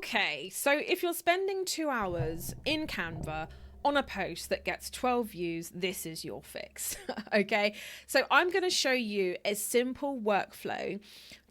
Okay, so if you're spending 2 hours in Canva on a post that gets 12 views, this is your fix. Okay, so I'm going to show you a simple workflow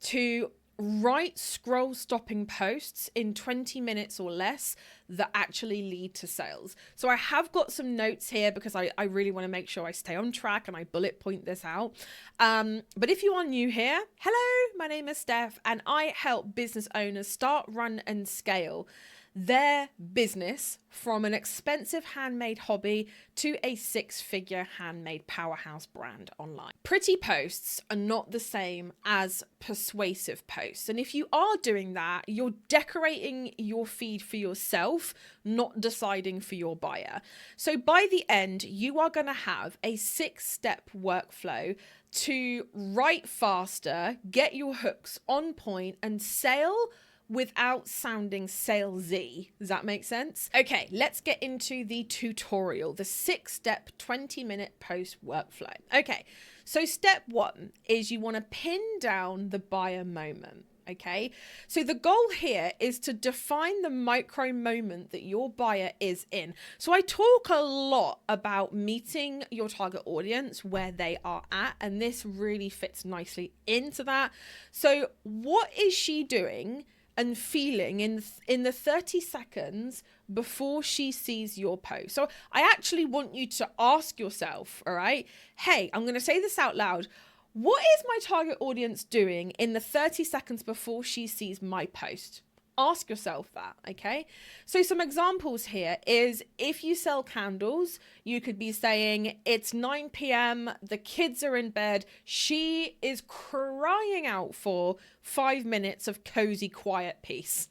to write scroll stopping posts in 20 minutes or less that actually lead to sales. So I have got some notes here because I really want to make sure I stay on track and I bullet point this out. But if you are new here, hello, my name is Steph and I help business owners start, run and scale their business from an expensive handmade hobby to a 6-figure handmade powerhouse brand online. Pretty posts are not the same as persuasive posts. And if you are doing that, you're decorating your feed for yourself, not deciding for your buyer. So by the end, you are going to have a 6-step workflow to write faster, get your hooks on point and sell without sounding salesy. Does that make sense? Okay, let's get into the tutorial, the 6-step 20-minute post workflow. Okay, so step 1 is you want to pin down the buyer moment. Okay, so the goal here is to define the micro moment that your buyer is in. So I talk a lot about meeting your target audience where they are at, and this really fits nicely into that. So what is she doing and feeling in the 30 seconds before she sees your post? So I actually want you to ask yourself, all right, hey, I'm going to say this out loud. What is my target audience doing in the 30 seconds before she sees my post? Ask yourself that, okay? So some examples here is if you sell candles, you could be saying it's 9 p.m, the kids are in bed, she is crying out for 5 minutes of cozy, quiet peace.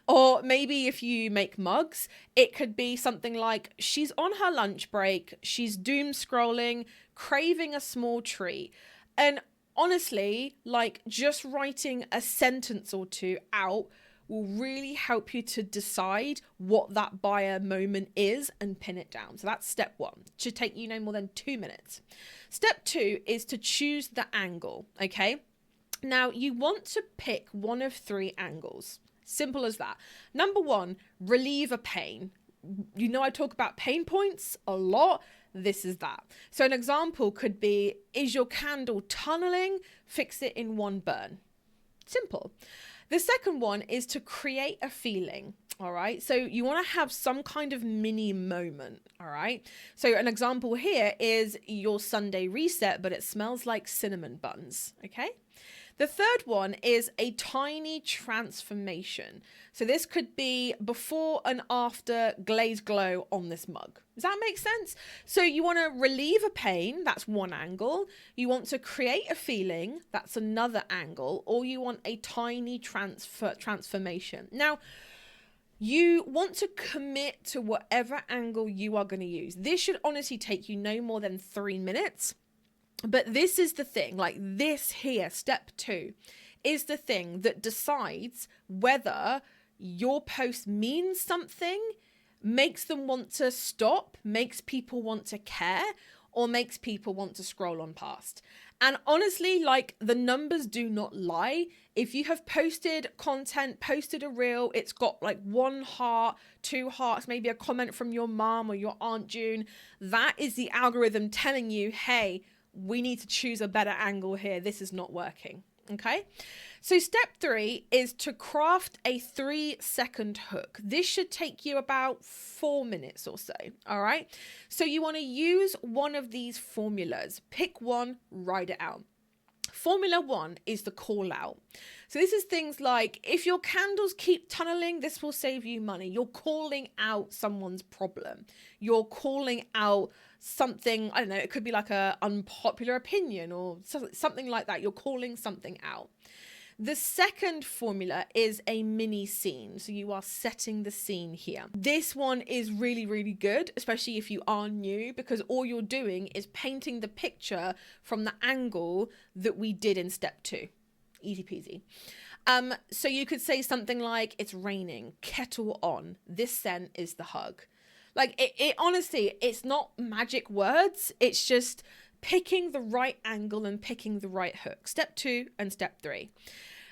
Or maybe if you make mugs, it could be something like she's on her lunch break, she's doom scrolling, craving a small treat. And honestly, like just writing a sentence or two out will really help you to decide what that buyer moment is and pin it down. So that's step 1. It should take you no more than 2 minutes. Step 2 is to choose the angle, okay? Now you want to pick one of 3 angles. Simple as that. Number 1, relieve a pain. You know I talk about pain points a lot. This is that. So an example could be, is your candle tunneling? Fix it in one burn. Simple. The second one is to create a feeling, all right? So you want to have some kind of mini moment, all right? So an example here is your Sunday reset, but it smells like cinnamon buns, okay? The third one is a tiny transformation. So this could be before and after glaze glow on this mug. Does that make sense? So you want to relieve a pain, that's one angle. You want to create a feeling, that's another angle. Or you want a tiny transformation. Now, you want to commit to whatever angle you are going to use. This should honestly take you no more than 3 minutes. But this is the thing, like this here, step 2, is the thing that decides whether your post means something, makes them want to stop, makes people want to care, or makes people want to scroll on past. And honestly, like the numbers do not lie. If you have posted content, posted a reel, it's got like 1 heart, 2 hearts, maybe a comment from your mom or your Aunt June, that is the algorithm telling you, hey, we need to choose a better angle here. This is not working. Okay. So step 3 is to craft a 3-second hook. This should take you about 4 minutes or so. All right. So you want to use one of these formulas. Pick one, write it out. Formula 1 is the call out. So this is things like, if your candles keep tunneling, this will save you money. You're calling out someone's problem. You're calling out something, I don't know, it could be like a unpopular opinion or something like that. You're calling something out. The second formula is a mini scene. So you are setting the scene here. This one is really, really good, especially if you are new, because all you're doing is painting the picture from the angle that we did in step 2. Easy peasy. So you could say something like, it's raining, kettle on. This scent is the hug. Like it honestly, it's not magic words. It's just picking the right angle and picking the right hook. Step 2 and step 3.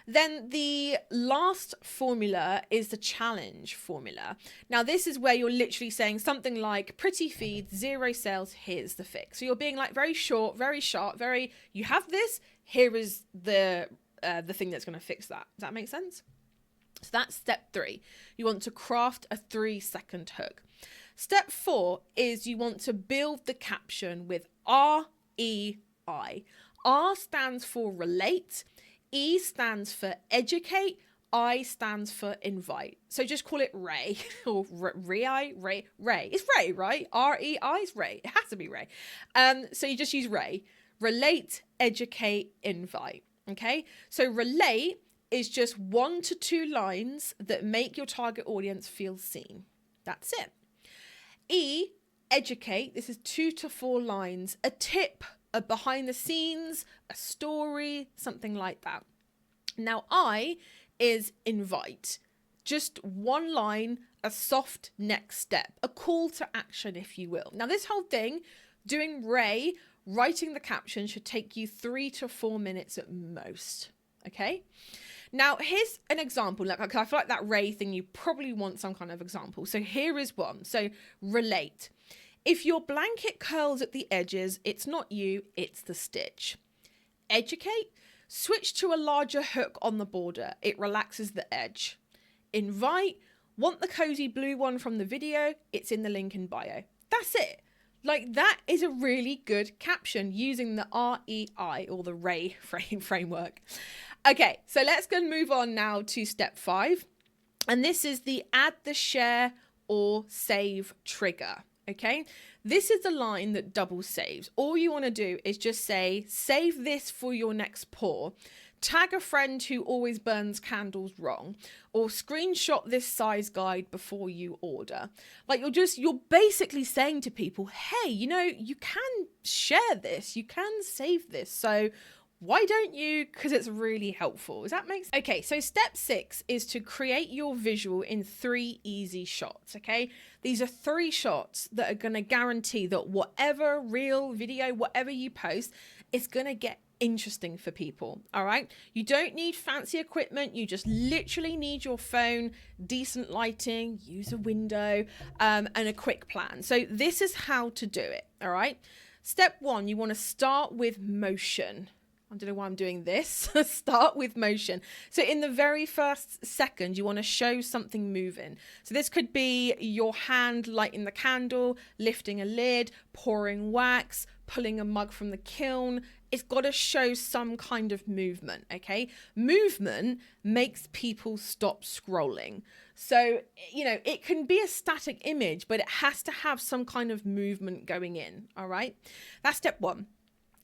Then the last formula is the challenge formula. Now, this is where you're literally saying something like pretty feed, 0 sales, here's the fix. So you're being like very short, very sharp, very, you have this, here is the thing that's going to fix that. Does that make sense? So that's step 3. You want to craft a 3-second hook. Step 4 is you want to build the caption with REI. R stands for relate, E stands for educate, I stands for invite. So just call it Ray or Ray. It's Ray, right? REI is Ray. It has to be Ray. So you just use Ray. Relate, educate, invite. Okay. So relate is just 1 to 2 lines that make your target audience feel seen. That's it. E, educate. This is 2 to 4 lines, a tip, a behind the scenes, a story, something like that. Now, I is invite. Just 1 line, a soft next step, a call to action, if you will. Now, this whole thing, doing Ray, writing the caption should take you 3 to 4 minutes at most. Okay. Now, here's an example. Like, I feel like that Ray thing, you probably want some kind of example. So here is one. So relate. If your blanket curls at the edges, it's not you, it's the stitch. Educate. Switch to a larger hook on the border. It relaxes the edge. Invite. Want the cozy blue one from the video? It's in the link in bio. That's it. Like, that is a really good caption using the REI or the Ray framework. Okay, so let's go and move on now to step 5. And this is the add the share or save trigger. Okay, this is the line that double saves. All you want to do is just say, save this for your next pour. Tag a friend who always burns candles wrong, or screenshot this size guide before you order. Like, you're basically saying to people, hey, you know, you can share this, you can save this. So why don't you? Because it's really helpful. Does that make sense? Okay, so step 6 is to create your visual in 3 easy shots, okay? These are 3 shots that are going to guarantee that whatever reel, video, whatever you post, it's going to get interesting for people, all right? You don't need fancy equipment. You just literally need your phone, decent lighting, use a window, and a quick plan. So this is how to do it, all right? Step 1, you want to start with motion. I don't know why I'm doing this. Start with motion. So in the very first second, you want to show something moving. So this could be your hand lighting the candle, lifting a lid, pouring wax, pulling a mug from the kiln. It's got to show some kind of movement, okay? Movement makes people stop scrolling. So, you know, it can be a static image, but it has to have some kind of movement going in, all right? That's step 1.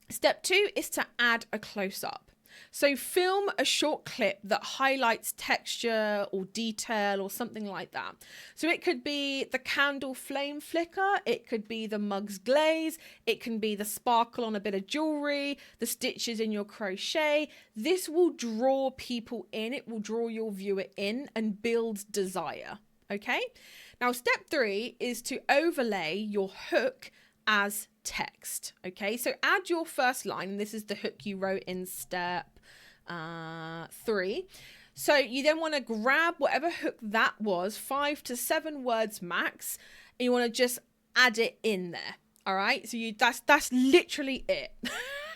Step 2 is to add a close-up. So film a short clip that highlights texture or detail or something like that. So it could be the candle flame flicker, it could be the mug's glaze, it can be the sparkle on a bit of jewelry, the stitches in your crochet. This will draw people in, it will draw your viewer in and build desire, okay? Now, step 3 is to overlay your hook as text. Okay, so add your first line, and this is the hook you wrote in step 3. So you then want to grab whatever hook that was, 5 to 7 words max, and you want to just add it in there. All right, so that's literally it.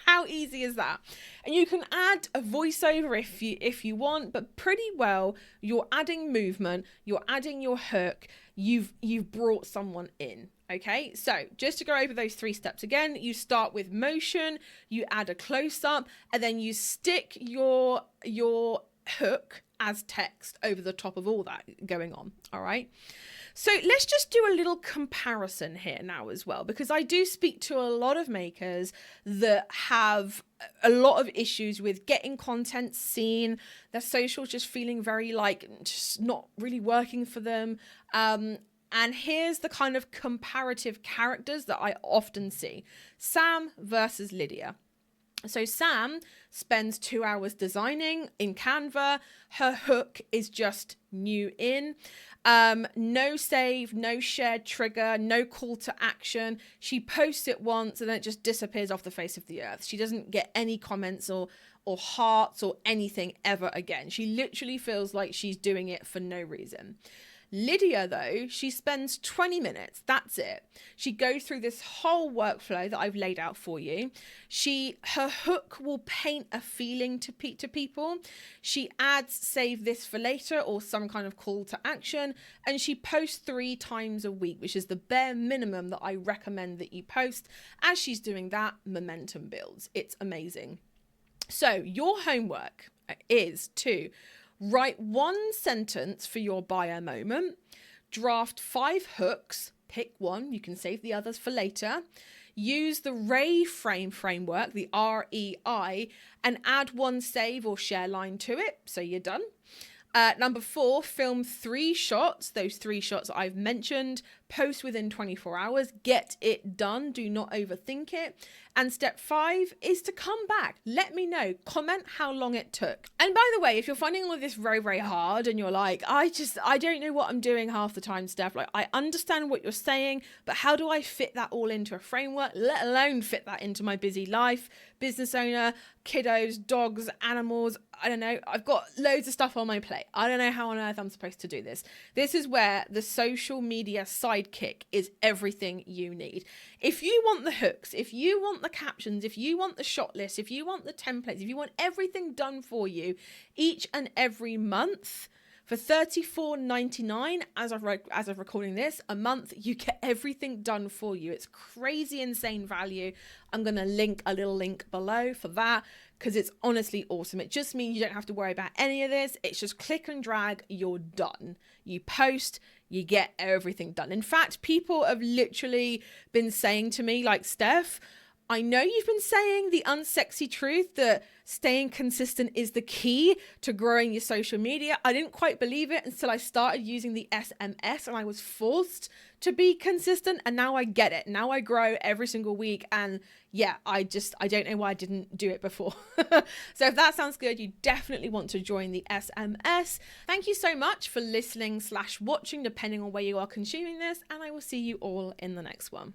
How easy is that? And you can add a voiceover if you want, but pretty well you're adding movement, you're adding your hook, you've brought someone in. Okay, so just to go over those 3 steps again, you start with motion, you add a close-up, and then you stick your hook as text over the top of all that going on. All right. So let's just do a little comparison here now as well, because I do speak to a lot of makers that have a lot of issues with getting content seen, their socials just feeling very like just not really working for them. And here's the kind of comparative characters that I often see. Sam versus Lydia. So Sam spends 2 hours designing in Canva. Her hook is just new in. No save, no shared trigger, no call to action. She posts it once and then it just disappears off the face of the earth. She doesn't get any comments or or hearts or anything ever again. She literally feels like she's doing it for no reason. Lydia, though, she spends 20 minutes. That's it. She goes through this whole workflow that I've laid out for you. Her hook will paint a feeling to people. She adds save this for later or some kind of call to action. And she posts 3 times a week, which is the bare minimum that I recommend that you post. As she's doing that, momentum builds. It's amazing. So your homework is to write 1 sentence for your buyer moment, draft 5 hooks, pick one, you can save the others for later, use the REI framework, the REI, and add 1 save or share line to it, so you're done. Number 4, film 3 shots, those 3 shots I've mentioned, post within 24 hours, get it done, do not overthink it. And step 5 is to come back. Let me know, comment how long it took. And by the way, if you're finding all of this very, very hard and you're like, I don't know what I'm doing half the time, Steph, like I understand what you're saying, but how do I fit that all into a framework, let alone fit that into my busy life, business owner, kiddos, dogs, animals, I don't know, I've got loads of stuff on my plate. I don't know how on earth I'm supposed to do this. This is where the social media sidekick is everything you need. If you want the hooks, if you want the captions, if you want the shot list, if you want the templates, if you want everything done for you each and every month, for $34.99, as of recording this, a month, you get everything done for you. It's crazy, insane value. I'm going to link a little link below for that because it's honestly awesome. It just means you don't have to worry about any of this. It's just click and drag, you're done. You post, you get everything done. In fact, people have literally been saying to me, like, Steph, I know you've been saying the unsexy truth that staying consistent is the key to growing your social media. I didn't quite believe it until I started using the SMS and I was forced to be consistent, and now I get it. Now I grow every single week, and yeah, I don't know why I didn't do it before. So if that sounds good, you definitely want to join the SMS. Thank you so much for listening/watching, depending on where you are consuming this, and I will see you all in the next one.